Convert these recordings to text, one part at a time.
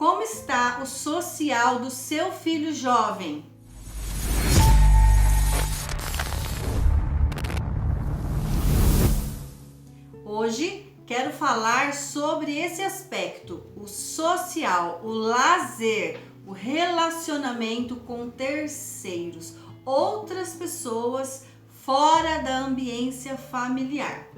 Como está o social do seu filho jovem? Hoje quero falar sobre esse aspecto, o social, o lazer, o relacionamento com terceiros, outras pessoas fora da ambiência familiar.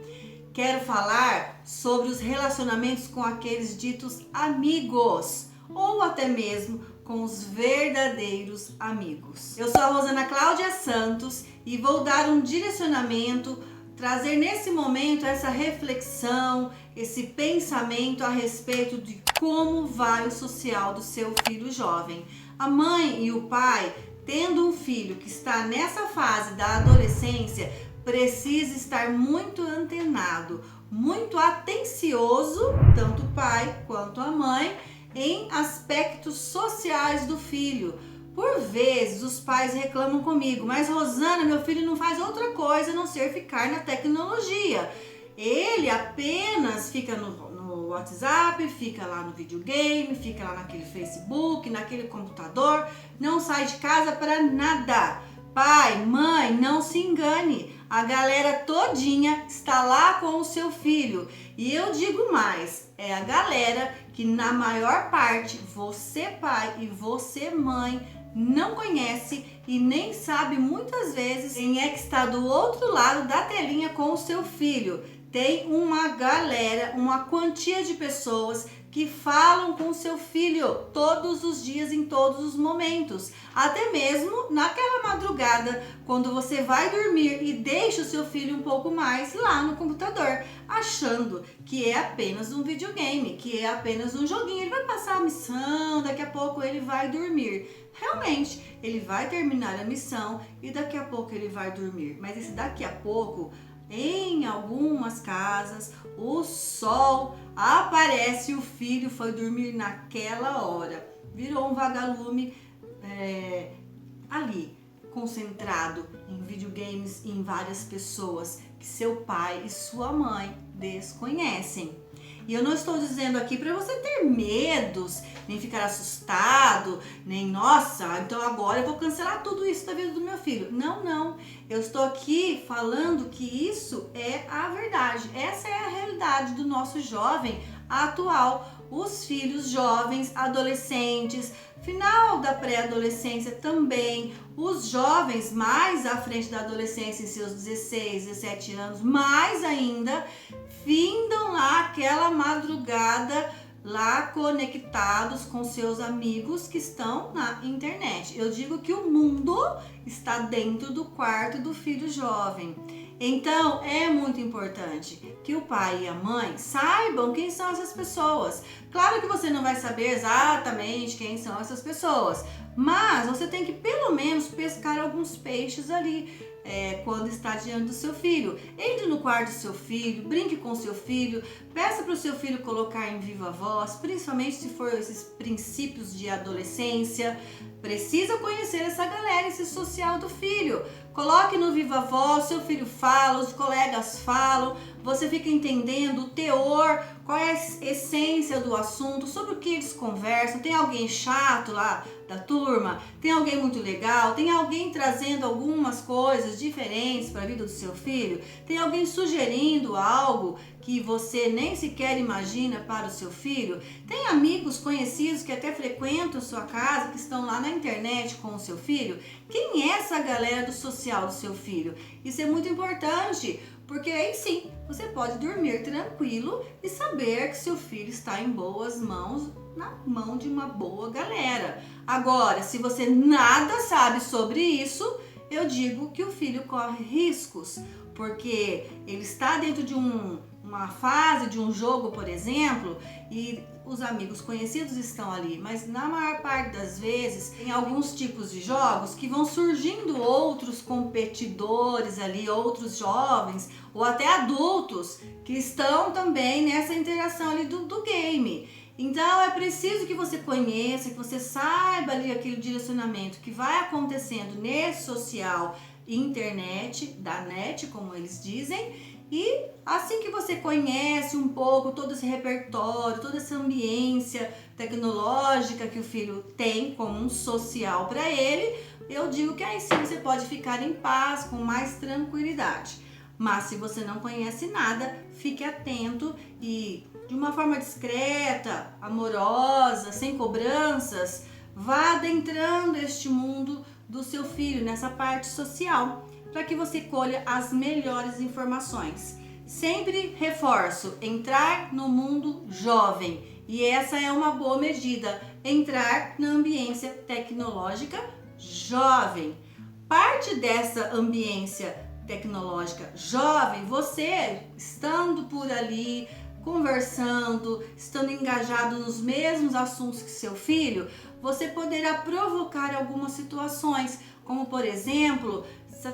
Quero falar sobre os relacionamentos com aqueles ditos amigos ou até mesmo com os verdadeiros amigos. Eu sou a Rosana Cláudia Santos e vou dar um direcionamento, trazer nesse momento essa reflexão, esse pensamento a respeito de como vai o social do seu filho jovem. A mãe e o pai, tendo um filho que está nessa fase da adolescência, precisa estar muito antenado, muito atencioso, tanto o pai quanto a mãe, em aspectos sociais do filho. Por vezes os pais reclamam comigo, mas Rosana, meu filho não faz outra coisa a não ser ficar na tecnologia. Ele apenas fica no WhatsApp, fica lá no videogame, fica lá naquele Facebook, naquele computador, não sai de casa para nada. Pai, mãe, não se engane, a galera todinha está lá com o seu filho. E eu digo mais, é a galera que na maior parte você pai e você mãe não conhece e nem sabe muitas vezes quem é que está do outro lado da telinha com o seu filho. Tem uma galera, uma quantia de pessoas que falam com o seu filho todos os dias, em todos os momentos. Até mesmo naquela madrugada, quando você vai dormir e deixa o seu filho um pouco mais lá no computador, achando que é apenas um videogame, que é apenas um joguinho. Ele vai passar a missão, daqui a pouco ele vai dormir. Realmente, ele vai terminar a missão e daqui a pouco ele vai dormir. Mas esse daqui a pouco, em algumas casas, o sol aparece e o filho foi dormir naquela hora. Virou um vagalume ali, concentrado em videogames e em várias pessoas que seu pai e sua mãe desconhecem. E eu não estou dizendo aqui para você ter medos, nem ficar assustado, nem nossa, então agora eu vou cancelar tudo isso da vida do meu filho. Não, não. Eu estou aqui falando que isso é a verdade. Essa é a realidade do nosso jovem atual. Os filhos jovens, adolescentes, final da pré-adolescência também, os jovens mais à frente da adolescência, em seus 16, 17 anos, mais ainda, findam lá aquela madrugada lá conectados com seus amigos que estão na internet. Eu digo que o mundo está dentro do quarto do filho jovem. Então é muito importante que o pai e a mãe saibam quem são essas pessoas. Claro que você não vai saber exatamente quem são essas pessoas, mas você tem que pelo menos pescar alguns peixes ali quando está diante do seu filho. Entre no quarto do seu filho, brinque com o seu filho, peça para o seu filho colocar em viva voz, principalmente se for esses princípios de adolescência. Precisa conhecer essa galera, esse social do filho. Coloque no viva voz, seu filho fala, os colegas falam, você fica entendendo o teor, qual é a essência do assunto, sobre o que eles conversam. Tem alguém chato lá da turma? Tem alguém muito legal? Tem alguém trazendo algumas coisas diferentes para a vida do seu filho? Tem alguém sugerindo algo que você nem sequer imagina para o seu filho? Tem amigos conhecidos que até frequentam sua casa, que estão lá na internet com o seu filho? Quem é essa galera do social do seu filho? Isso é muito importante, porque aí sim, você pode dormir tranquilo e saber que seu filho está em boas mãos, na mão de uma boa galera. Agora, se você nada sabe sobre isso, eu digo que o filho corre riscos, porque ele está dentro de uma fase de um jogo, por exemplo, e os amigos conhecidos estão ali, mas na maior parte das vezes tem alguns tipos de jogos que vão surgindo outros competidores ali, outros jovens ou até adultos que estão também nessa interação ali do game. Então é preciso que você conheça, que você saiba ali aquele direcionamento que vai acontecendo nesse social internet, da net, como eles dizem, E assim que você conhece um pouco todo esse repertório, toda essa ambiência tecnológica que o filho tem como um social para ele, eu digo que aí sim você pode ficar em paz, com mais tranquilidade. Mas se você não conhece nada, fique atento e de uma forma discreta, amorosa, sem cobranças, vá adentrando este mundo do seu filho nessa parte social, para que você colha as melhores informações. Sempre reforço, entrar no mundo jovem, e essa é uma boa medida, entrar na ambiência tecnológica jovem. Parte dessa ambiência tecnológica jovem, você estando por ali, conversando, estando engajado nos mesmos assuntos que seu filho, você poderá provocar algumas situações, como por exemplo,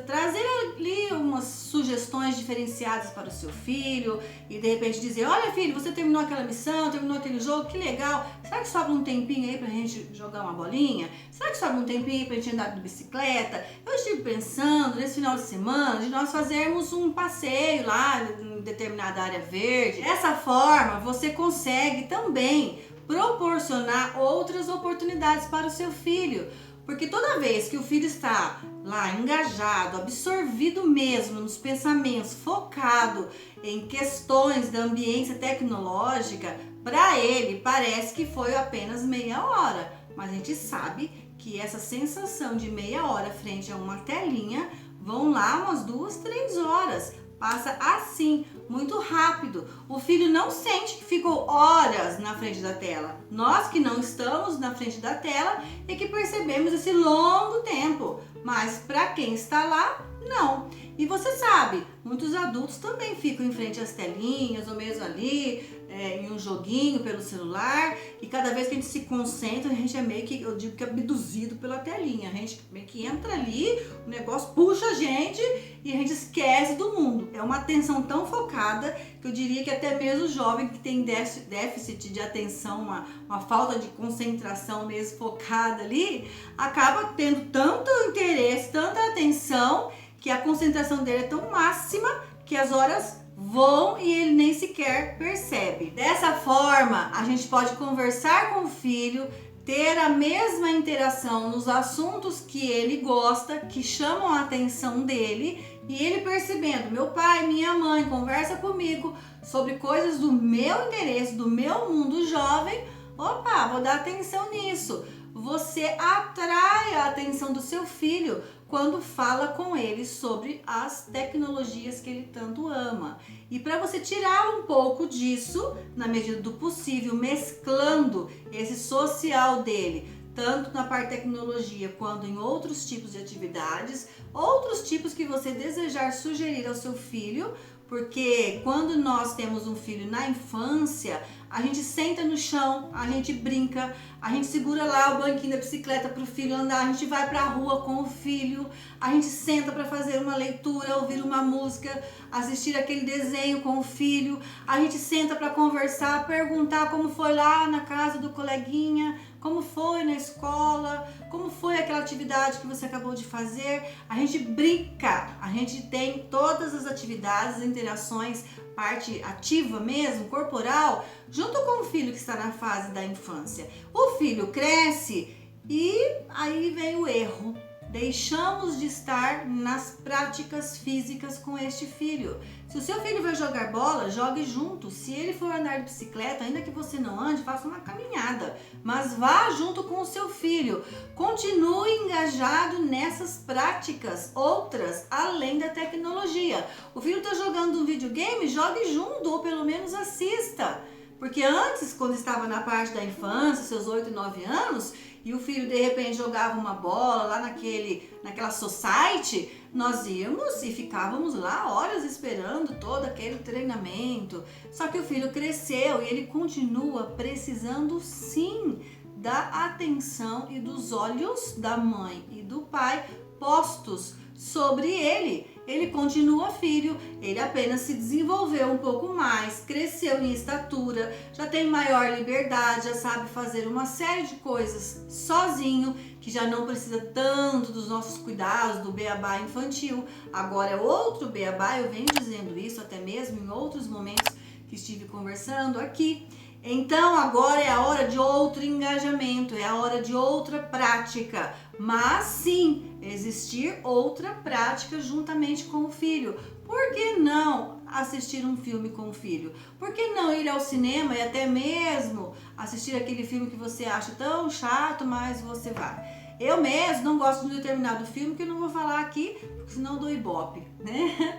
trazer ali umas sugestões diferenciadas para o seu filho e de repente dizer: olha filho, você terminou aquela missão, terminou aquele jogo, que legal, será que sobra um tempinho aí pra gente jogar uma bolinha? Será que sobra um tempinho aí pra gente andar de bicicleta? Eu estive pensando nesse final de semana de nós fazermos um passeio lá em determinada área verde. Dessa forma você consegue também proporcionar outras oportunidades para o seu filho. Porque toda vez que o filho está lá engajado, absorvido mesmo nos pensamentos, focado em questões da ambiência tecnológica, para ele parece que foi apenas meia hora. Mas a gente sabe que essa sensação de meia hora frente a uma telinha vão lá umas 2, 3 horas. Passa assim, muito rápido. O filho não sente que ficou horas na frente da tela. Nós que não estamos na frente da tela é que percebemos esse longo tempo. Mas para quem está lá, não. E você sabe, muitos adultos também ficam em frente às telinhas, ou mesmo ali em um joguinho pelo celular, e cada vez que a gente se concentra, a gente é meio que, eu digo que abduzido pela telinha. A gente meio que entra ali, o negócio puxa a gente e a gente esquece do mundo. É uma atenção tão focada que eu diria que até mesmo o jovem que tem déficit de atenção, uma falta de concentração mesmo focada ali, acaba tendo tanto interesse, tanta atenção, que a concentração dele é tão máxima que as horas voam e ele nem sequer percebe. Dessa forma, a gente pode conversar com o filho, ter a mesma interação nos assuntos que ele gosta, que chamam a atenção dele, e ele percebendo: meu pai, minha mãe conversa comigo sobre coisas do meu interesse, do meu mundo jovem, opa, vou dar atenção nisso. Você atrai a atenção do seu filho quando fala com ele sobre as tecnologias que ele tanto ama. E para você tirar um pouco disso, na medida do possível, mesclando esse social dele, tanto na parte de tecnologia quanto em outros tipos de atividades, outros tipos que você desejar sugerir ao seu filho, porque quando nós temos um filho na infância, a gente senta no chão, a gente brinca, a gente segura lá o banquinho da bicicleta para o filho andar, a gente vai para a rua com o filho, a gente senta para fazer uma leitura, ouvir uma música, assistir aquele desenho com o filho, a gente senta para conversar, perguntar como foi lá na casa do coleguinha, como foi na escola, como foi aquela atividade que você acabou de fazer. A gente brinca, a gente tem todas as atividades, interações, parte ativa mesmo, corporal, junto com o filho que está na fase da infância. O filho cresce e aí vem o erro. Deixamos de estar nas práticas físicas com este filho. Se o seu filho vai jogar bola, jogue junto. Se ele for andar de bicicleta, ainda que você não ande, faça uma caminhada. Mas vá junto com o seu filho. Continue engajado nessas práticas, outras, além da tecnologia. O filho está jogando um videogame, jogue junto, ou pelo menos assista. Porque antes, quando estava na parte da infância, seus 8, 9 anos, e o filho de repente jogava uma bola lá naquela society, nós íamos e ficávamos lá horas esperando todo aquele treinamento. Só que o filho cresceu e ele continua precisando sim da atenção e dos olhos da mãe e do pai postos sobre ele. ele continua filho, ele apenas se desenvolveu um pouco mais, cresceu em estatura, já tem maior liberdade, já sabe fazer uma série de coisas sozinho, que já não precisa tanto dos nossos cuidados, do beabá infantil. Agora é outro beabá, eu venho dizendo isso até mesmo em outros momentos que estive conversando aqui. Então agora é a hora de outro engajamento, é a hora de outra prática, mas sim existir outra prática juntamente com o filho. Por que não assistir um filme com o filho? Por que não ir ao cinema e até mesmo assistir aquele filme que você acha tão chato, mas você vai? Eu mesmo não gosto de um determinado filme que eu não vou falar aqui, porque senão eu dou ibope, né?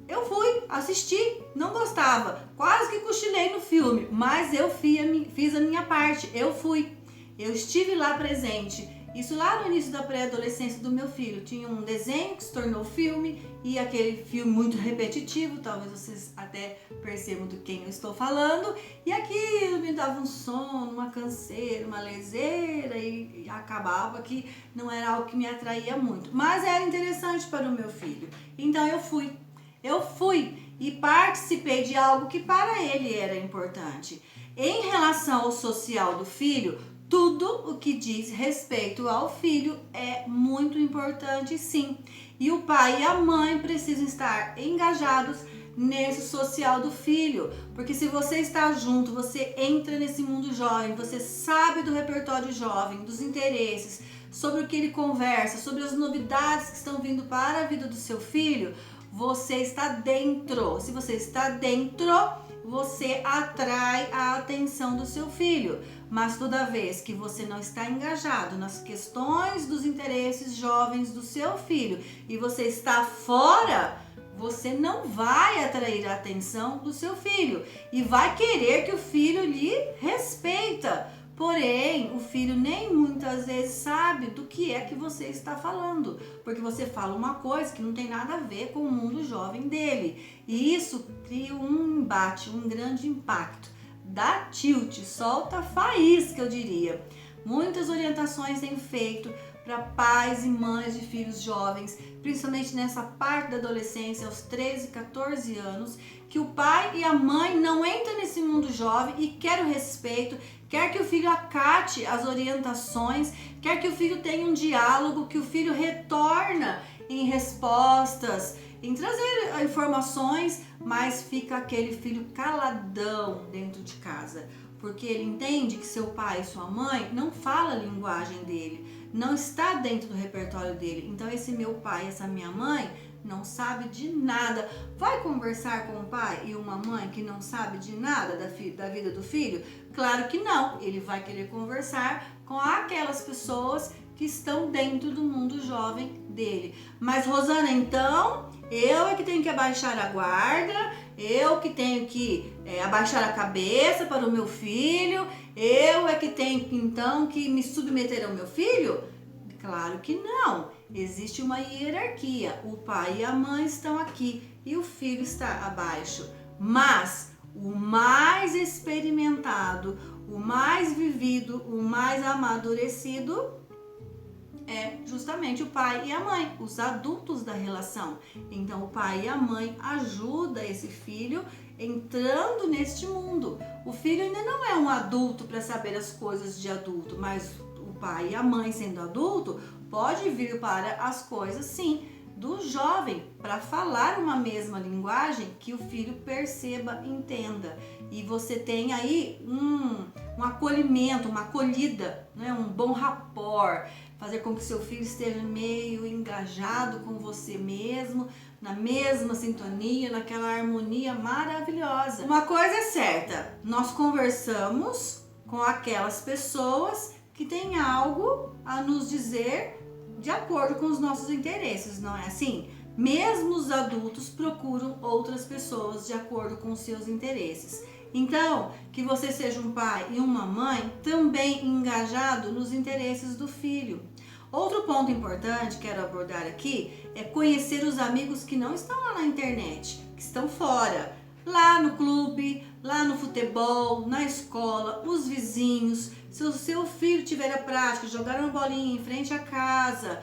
Eu fui assistir, não gostava, quase que cochilei no filme, mas eu fiz a minha parte, eu estive lá presente. Isso lá no início da pré-adolescência do meu filho, tinha um desenho que se tornou filme e aquele filme muito repetitivo, talvez vocês até percebam de quem eu estou falando, e aquilo me dava um sono, uma canseira, uma leseira e acabava que não era algo que me atraía muito, mas era interessante para o meu filho, então eu fui e participei de algo que para ele era importante. Em relação ao social do filho, tudo o que diz respeito ao filho é muito importante, sim. E o pai e a mãe precisam estar engajados nesse social do filho, porque se você está junto, você entra nesse mundo jovem, você sabe do repertório jovem, dos interesses, sobre o que ele conversa, sobre as novidades que estão vindo para a vida do seu filho, você está dentro. Se você está dentro, você atrai a atenção do seu filho. Mas toda vez que você não está engajado nas questões dos interesses jovens do seu filho e você está fora, você não vai atrair a atenção do seu filho e vai querer que o filho lhe respeita. Porém, o filho nem muitas vezes sabe do que é que você está falando, porque você fala uma coisa que não tem nada a ver com o mundo jovem dele. E isso cria um embate, um grande impacto. Dá tilt, solta faísca, eu diria. Muitas orientações têm feito para pais e mães de filhos jovens, principalmente nessa parte da adolescência, aos 13, 14 anos, que o pai e a mãe não entram nesse mundo jovem e quer o respeito, quer que o filho acate as orientações, quer que o filho tenha um diálogo, que o filho retorna em respostas, em trazer informações, mas fica aquele filho caladão dentro de casa, porque ele entende que seu pai e sua mãe não falam a linguagem dele, não está dentro do repertório dele. Então esse meu pai, essa minha mãe não sabe de nada. Vai conversar com um pai e uma mãe que não sabe de nada da vida do filho? Claro que não. Ele vai querer conversar com aquelas pessoas que estão dentro do mundo jovem dele. Mas Rosana, então eu é que tenho que abaixar a guarda, eu que tenho que abaixar a cabeça para o meu filho, eu é que tenho então que me submeter ao meu filho? Claro que não. Existe uma hierarquia. O pai e a mãe estão aqui e o filho está abaixo. Mas o mais experimentado, o mais vivido, o mais amadurecido é justamente o pai e a mãe, os adultos da relação. Então o pai e a mãe ajudam esse filho entrando neste mundo. O filho ainda não é um adulto para saber as coisas de adulto, mas o pai e a mãe, sendo adulto, pode vir para as coisas, sim, do jovem, para falar uma mesma linguagem que o filho perceba, entenda. E você tem aí um acolhimento, uma acolhida, né? Um bom rapport, fazer com que seu filho esteja meio engajado com você mesmo, na mesma sintonia, naquela harmonia maravilhosa. Uma coisa é certa, nós conversamos com aquelas pessoas que têm algo a nos dizer de acordo com os nossos interesses, não é assim? Mesmo os adultos procuram outras pessoas de acordo com os seus interesses. Então, que você seja um pai e uma mãe também engajado nos interesses do filho. Outro ponto importante que quero abordar aqui é conhecer os amigos que não estão lá na internet, que estão fora, lá no clube, lá no futebol, na escola, os vizinhos. Se o seu filho tiver a prática de jogar uma bolinha em frente à casa,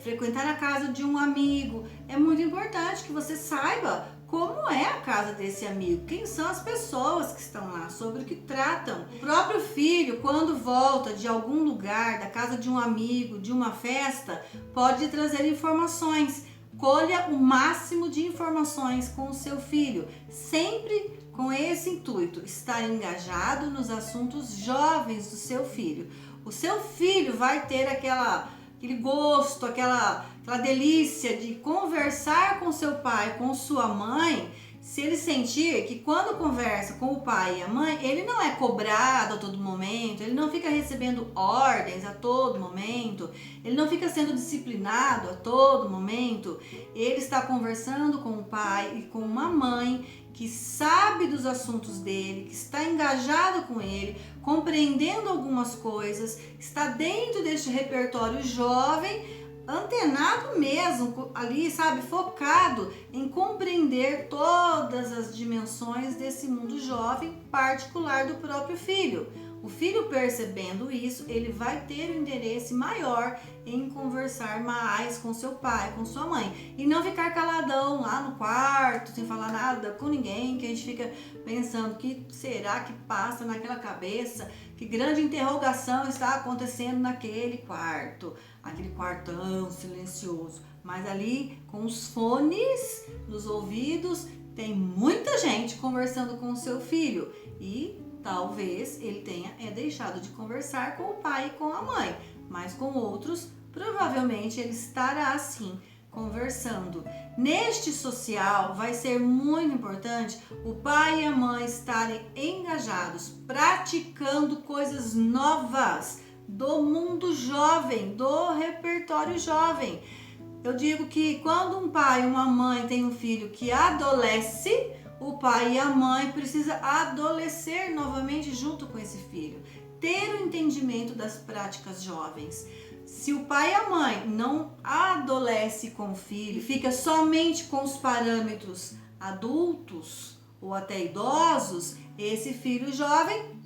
frequentar a casa de um amigo, é muito importante que você saiba como é a casa desse amigo, quem são as pessoas que estão lá, sobre o que tratam. O próprio filho, quando volta de algum lugar, da casa de um amigo, de uma festa, pode trazer informações. Colha o máximo de informações com o seu filho, sempre com esse intuito, estar engajado nos assuntos jovens do seu filho. O seu filho vai ter aquele gosto, aquela delícia de conversar com seu pai, com sua mãe, se ele sentir que quando conversa com o pai e a mãe, ele não é cobrado a todo momento, ele não fica recebendo ordens a todo momento, ele não fica sendo disciplinado a todo momento, ele está conversando com o pai e com uma mãe que sabe dos assuntos dele, que está engajado com ele, compreendendo algumas coisas, está dentro deste repertório jovem, antenado mesmo, ali, sabe, focado em compreender todas as dimensões desse mundo jovem particular do próprio filho. O filho, percebendo isso, ele vai ter um interesse maior em conversar mais com seu pai, com sua mãe, e não ficar caladão lá no quarto, sem falar nada com ninguém, que a gente fica pensando que será que passa naquela cabeça, que grande interrogação está acontecendo naquele quarto, aquele quartão silencioso, mas ali com os fones nos ouvidos, tem muita gente conversando com o seu filho e talvez ele tenha deixado de conversar com o pai e com a mãe, mas com outros provavelmente ele estará assim conversando. Neste social vai ser muito importante o pai e a mãe estarem engajados, praticando coisas novas do mundo jovem, do repertório jovem. Eu digo que quando um pai e uma mãe tem um filho que adolesce, o pai e a mãe precisam adolescer novamente junto com esse filho, ter o entendimento das práticas jovens. Se o pai e a mãe não adolescem com o filho, fica somente com os parâmetros adultos ou até idosos, esse filho jovem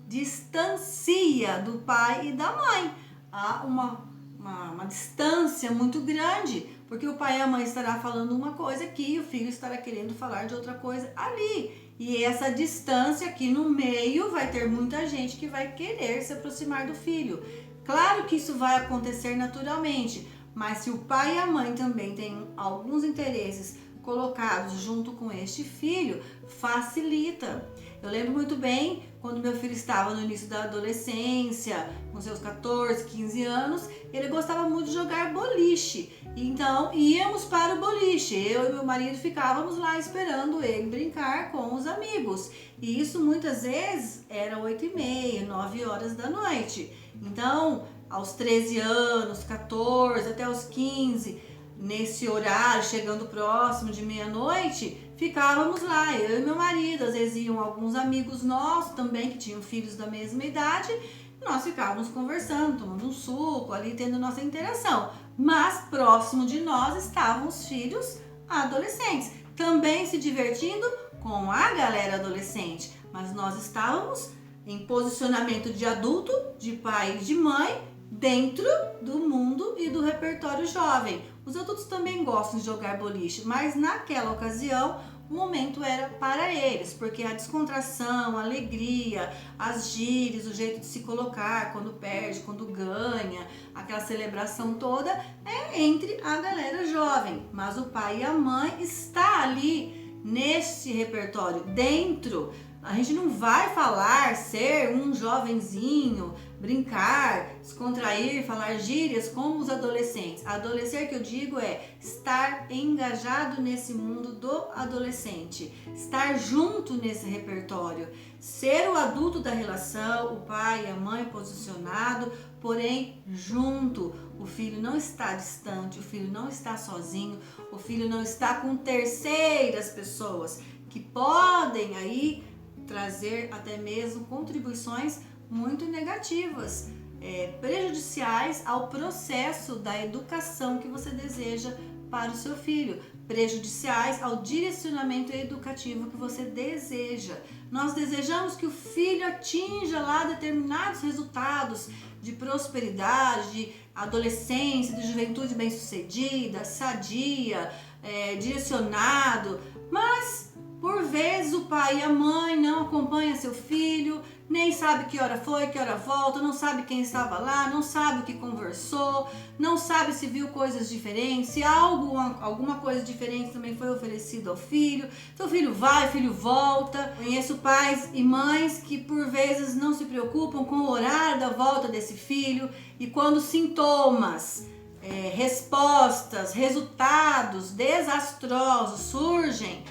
distancia do pai e da mãe. Há uma distância muito grande, porque o pai e a mãe estará falando uma coisa aqui e o filho estará querendo falar de outra coisa ali. E essa distância aqui no meio vai ter muita gente que vai querer se aproximar do filho. Claro que isso vai acontecer naturalmente, mas se o pai e a mãe também têm alguns interesses colocados junto com este filho, facilita. Eu lembro muito bem quando meu filho estava no início da adolescência, com seus 14, 15 anos, ele gostava muito de jogar boliche. Então íamos para o boliche, eu e meu marido ficávamos lá esperando ele brincar com os amigos. E isso muitas vezes era 8h30, 9 horas da noite. Então, aos 13 anos, 14, até os 15, nesse horário, chegando próximo de meia-noite, ficávamos lá, eu e meu marido, às vezes iam alguns amigos nossos também, que tinham filhos da mesma idade, e nós ficávamos conversando, tomando um suco ali, tendo nossa interação. Mas próximo de nós estavam os filhos adolescentes, também se divertindo com a galera adolescente, mas nós estávamos em posicionamento de adulto, de pai e de mãe, dentro do mundo e do repertório jovem. Os adultos também gostam de jogar boliche, mas naquela ocasião o momento era para eles, porque a descontração, a alegria, as gírias, o jeito de se colocar quando perde, quando ganha, aquela celebração toda é entre a galera jovem, mas o pai e a mãe está ali nesse repertório, dentro. A gente não vai falar, ser um jovenzinho, brincar, descontrair, falar gírias como os adolescentes. Adolescer, que eu digo, é estar engajado nesse mundo do adolescente, estar junto nesse repertório, ser o adulto da relação, o pai e a mãe posicionado, porém junto. O filho não está distante, o filho não está sozinho, o filho não está com terceiras pessoas que podem aí trazer até mesmo contribuições muito negativas, prejudiciais ao processo da educação que você deseja para o seu filho. prejudiciais ao direcionamento educativo que você deseja. Nós desejamos que o filho atinja lá determinados resultados de prosperidade, de adolescência, de juventude bem-sucedida, sadia, direcionado, mas por vezes o pai e a mãe não acompanham seu filho, nem sabe que hora foi, que hora volta, não sabe quem estava lá, não sabe o que conversou, não sabe se viu coisas diferentes, se alguma coisa diferente também foi oferecido ao filho. Então o filho vai, o filho volta. Conheço pais e mães que por vezes não se preocupam com o horário da volta desse filho, e quando sintomas, respostas, resultados desastrosos surgem,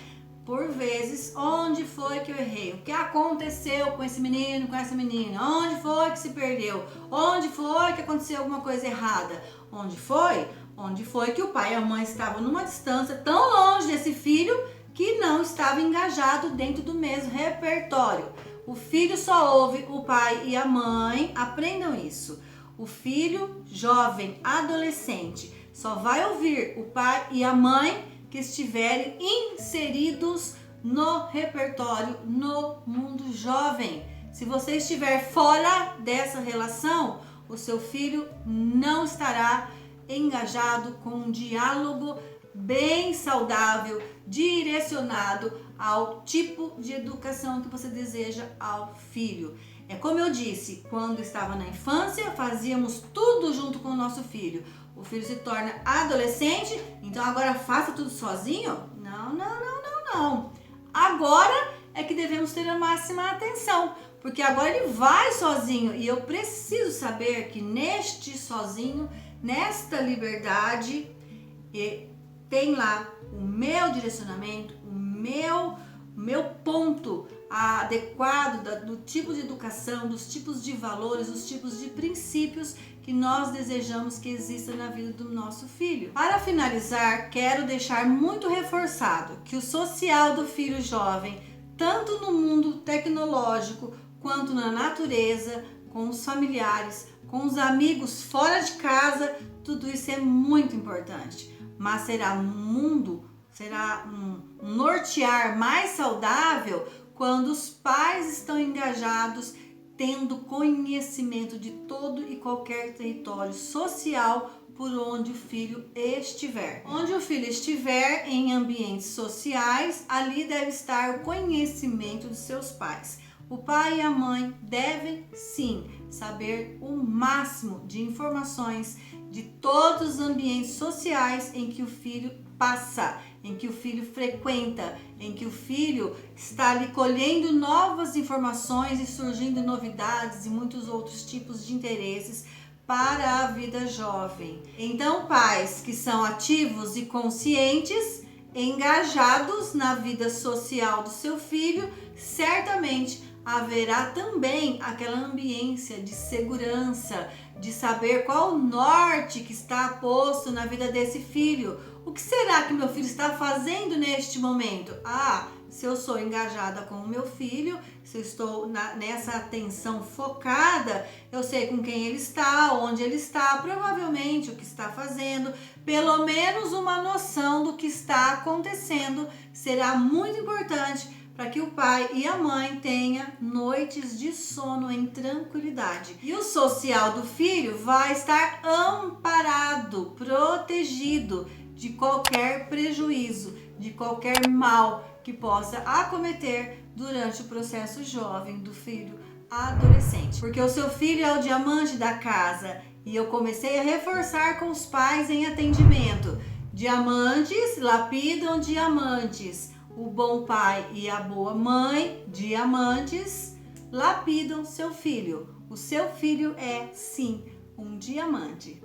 por vezes, onde foi que eu errei? O que aconteceu com esse menino, com essa menina? Onde foi que se perdeu? Onde foi que aconteceu alguma coisa errada? Onde foi? Onde foi que o pai e a mãe estavam numa distância tão longe desse filho que não estava engajado dentro do mesmo repertório. O filho só ouve o pai e a mãe, aprendam isso. O filho jovem, adolescente, só vai ouvir o pai e a mãe que estiverem inseridos no repertório, no mundo jovem. Se você estiver fora dessa relação, o seu filho não estará engajado com um diálogo bem saudável, direcionado ao tipo de educação que você deseja ao filho. É como eu disse, quando estava na infância, fazíamos tudo junto com o nosso filho. O filho se torna adolescente, então agora faça tudo sozinho? Não. Agora é que devemos ter a máxima atenção, porque agora ele vai sozinho e eu preciso saber que neste sozinho, nesta liberdade, tem lá o meu direcionamento, o meu ponto adequado do tipo de educação, dos tipos de valores, dos tipos de princípios que nós desejamos que exista na vida do nosso filho. Para finalizar, quero deixar muito reforçado que o social do filho jovem, tanto no mundo tecnológico quanto na natureza, com os familiares, com os amigos fora de casa, tudo isso é muito importante. Mas será um nortear mais saudável quando os pais estão engajados, tendo conhecimento de todo e qualquer território social por onde o filho estiver. Onde o filho estiver em ambientes sociais, ali deve estar o conhecimento de seus pais. O pai e a mãe devem sim saber o máximo de informações de todos os ambientes sociais em que o filho passa, em que o filho frequenta, em que o filho está ali colhendo novas informações e surgindo novidades e muitos outros tipos de interesses para a vida jovem. Então, pais que são ativos e conscientes, engajados na vida social do seu filho, certamente haverá também aquela ambiência de segurança, de saber qual o norte que está posto na vida desse filho. O que será que meu filho está fazendo neste momento? Se eu sou engajada com o meu filho, se eu estou nessa atenção focada, eu sei com quem ele está, onde ele está, provavelmente o que está fazendo, pelo menos uma noção do que está acontecendo será muito importante para que o pai e a mãe tenham noites de sono em tranquilidade. E o social do filho vai estar amparado, protegido de qualquer prejuízo, de qualquer mal que possa acometer durante o processo jovem do filho adolescente. Porque o seu filho é o diamante da casa e eu comecei a reforçar com os pais em atendimento. Diamantes lapidam diamantes. O bom pai e a boa mãe, diamantes, lapidam seu filho. O seu filho é, sim, um diamante.